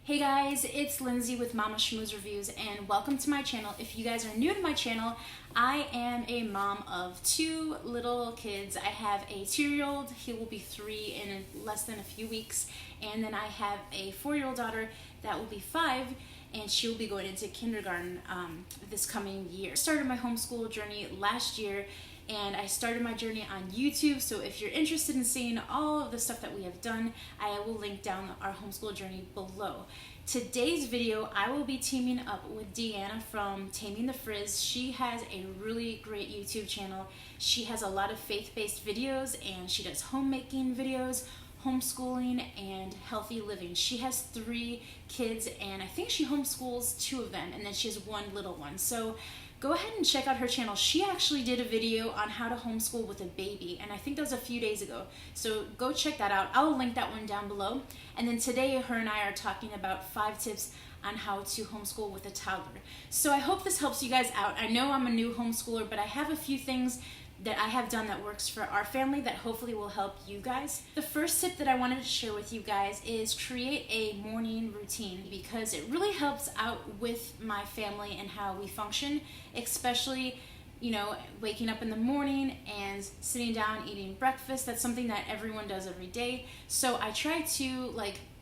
Hey guys, it's Lindsay with Momma Schmooze Reviews and welcome to my channel. If you guys are new to my channel, I am a mom of two little kids. I have a 2-year-old, he will be 3 in less than a few weeks, and then I have a 4-year-old daughter that will be 5 and she will be going into kindergarten this coming year. I started my homeschool journey last year and I started my journey on YouTube, so if you're interested in seeing all of the stuff that we have done, I will link down our homeschool journey below. Today's video, I will be teaming up with DeAnna from Taming the Frizz. She has a really great YouTube channel. She has a lot of faith-based videos and she does homemaking videos, homeschooling, and healthy living. She has 3 kids and I think she homeschools 2 of them, and then she has 1 little one. So go ahead and check out her channel. She actually did a video on how to homeschool with a baby, and I think that was a few days ago. So go check that out. I'll link that one down below. And then today, her and I are talking about 5 tips on how to homeschool with a toddler. So I hope this helps you guys out. I know I'm a new homeschooler, but I have a few things that I have done that works for our family that hopefully will help you guys. The first tip that I wanted to share with you guys is create a morning routine, because it really helps out with my family and how we function, especially waking up in the morning and sitting down eating breakfast. That's something that everyone does every day. So I try to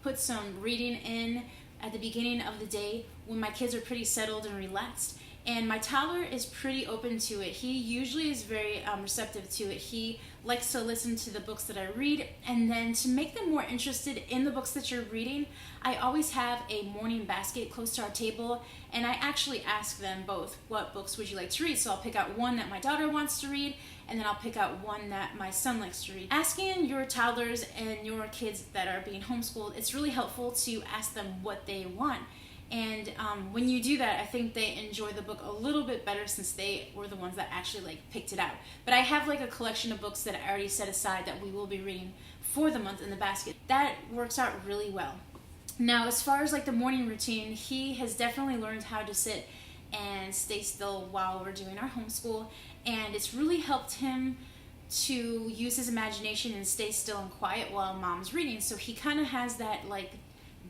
put some reading in at the beginning of the day when my kids are pretty settled and relaxed. And my toddler is pretty open to it. He usually is very receptive to it. He likes to listen to the books that I read, and then to make them more interested in the books that you're reading, I always have a morning basket close to our table, and I actually ask them both, what books would you like to read? So I'll pick out one that my daughter wants to read, and then I'll pick out one that my son likes to read. Asking your toddlers and your kids that are being homeschooled, it's really helpful to ask them what they want. And when you do that, I think they enjoy the book a little bit better, since they were the ones that actually picked it out. But I have a collection of books that I already set aside that we will be reading for the month in the basket. That works out really well. Now, as far as the morning routine, he has definitely learned how to sit and stay still while we're doing our homeschool, and it's really helped him to use his imagination and stay still and quiet while mom's reading. So he kind of has that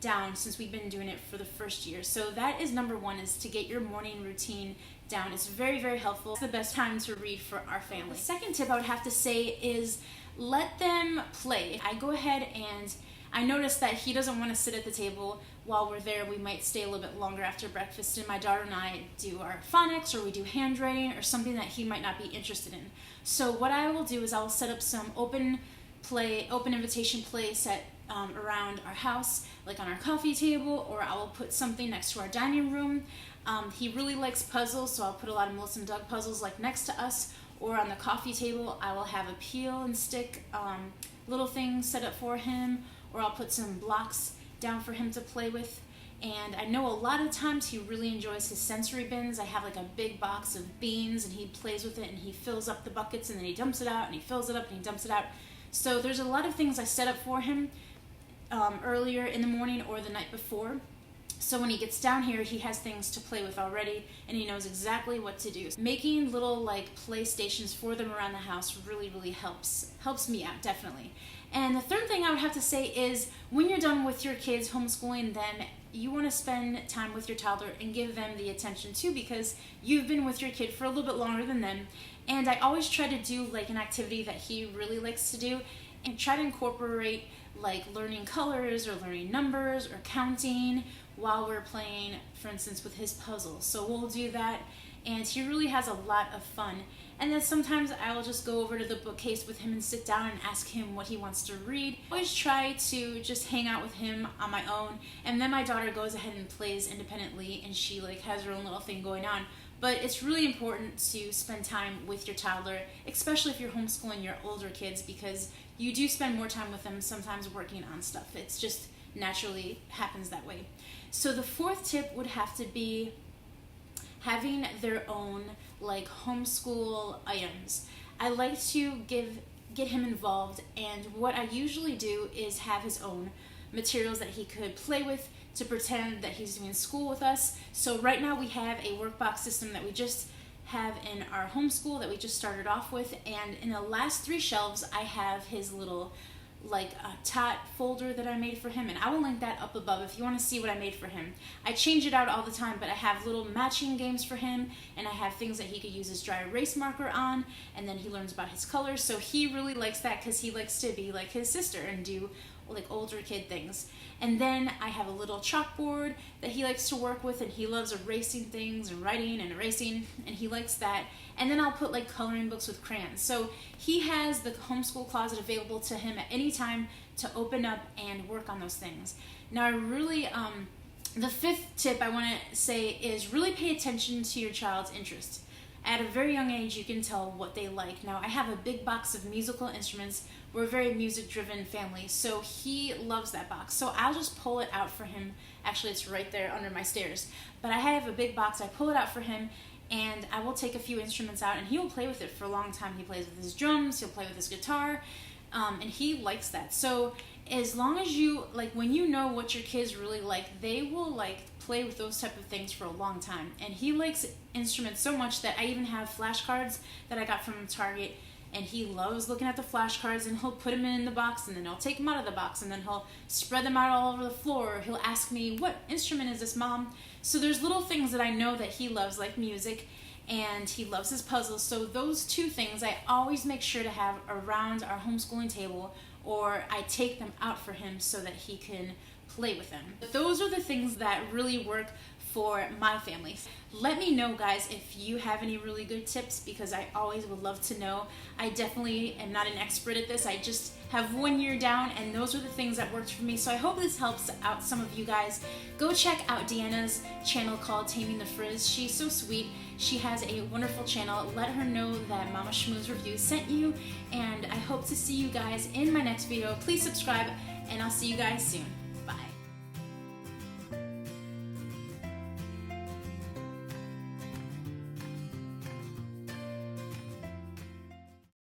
down since we've been doing it for the first year. So that is number 1, is to get your morning routine down. It's very, very helpful. It's the best time to read for our family. The second tip I would have to say is let them play. I go ahead and I notice that he doesn't want to sit at the table while we're there. We might stay a little bit longer after breakfast, and my daughter and I do our phonics, or we do handwriting, or something that he might not be interested in. So what I will do is I'll set up some open invitation play set around our house, on our coffee table, or I will put something next to our dining room. He really likes puzzles, so I'll put a lot of Melissa and Doug puzzles next to us, or on the coffee table I will have a peel and stick little things set up for him, or I'll put some blocks down for him to play with. And I know a lot of times he really enjoys his sensory bins. I have a big box of beans, and he plays with it, and he fills up the buckets, and then he dumps it out, and he fills it up, and he dumps it out. So there's a lot of things I set up for him earlier in the morning or the night before. So when he gets down here, he has things to play with already, and he knows exactly what to do. Making little play stations for them around the house really, really helps me out, definitely. And the third thing I would have to say is, when you're done with your kids homeschooling them, you want to spend time with your toddler and give them the attention too, because you've been with your kid for a little bit longer than them. And I always try to do an activity that he really likes to do, and try to incorporate learning colors or learning numbers or counting while we're playing, for instance, with his puzzle. So we'll do that, and he really has a lot of fun. And then sometimes I will just go over to the bookcase with him and sit down and ask him what he wants to read. I always try to just hang out with him on my own, and then my daughter goes ahead and plays independently, and she has her own little thing going on. But it's really important to spend time with your toddler, especially if you're homeschooling your older kids, because you do spend more time with them sometimes working on stuff. It's just naturally happens that way. So the 4th tip would have to be having their own homeschool items. I like to get him involved, and what I usually do is have his own materials that he could play with to pretend that he's doing school with us. So right now we have a workbox system that we just have in our homeschool that we just started off with, and in the last 3 shelves I have his little like a tot folder that I made for him, and I will link that up above if you want to see what I made for him. I change it out all the time, but I have little matching games for him, and I have things that he could use his dry erase marker on, and then he learns about his colors. So he really likes that because he likes to be like his sister and do like older kid things. And then I have a little chalkboard that he likes to work with, and he loves erasing things and writing and erasing, and he likes that. And then I'll put like coloring books with crayons. So he has the homeschool closet available to him at any time to open up and work on those things. Now I really, the fifth tip I want to say is really pay attention to your child's interests. At a very young age, you can tell what they like. Now, I have a big box of musical instruments. We're a very music-driven family, so he loves that box. So I'll just pull it out for him. Actually, it's right there under my stairs. But I have a big box. I pull it out for him, and I will take a few instruments out, and he will play with it for a long time. He plays with his drums. He'll play with his guitar, and he likes that. So as long as you, like, when you know what your kids really like, they will, like, play with those type of things for a long time. And he likes instruments so much that I even have flashcards that I got from Target, and he loves looking at the flashcards, and he'll put them in the box, and then I'll take them out of the box, and then he'll spread them out all over the floor. He'll ask me, what instrument is this, Mom? So there's little things that I know that he loves, like music, and he loves his puzzles. So those two things I always make sure to have around our homeschooling table, or I take them out for him so that he can play with them. But those are the things that really work for my family. Let me know, guys, if you have any really good tips, because I always would love to know. I definitely am not an expert at this. I just have 1 year down, and those are the things that worked for me. So I hope this helps out some of you guys. Go check out DeAnna's channel called Taming the Frizz. She's so sweet. She has a wonderful channel. Let her know that Mama Schmooze Review sent you, and I hope to see you guys in my next video. Please subscribe, and I'll see you guys soon.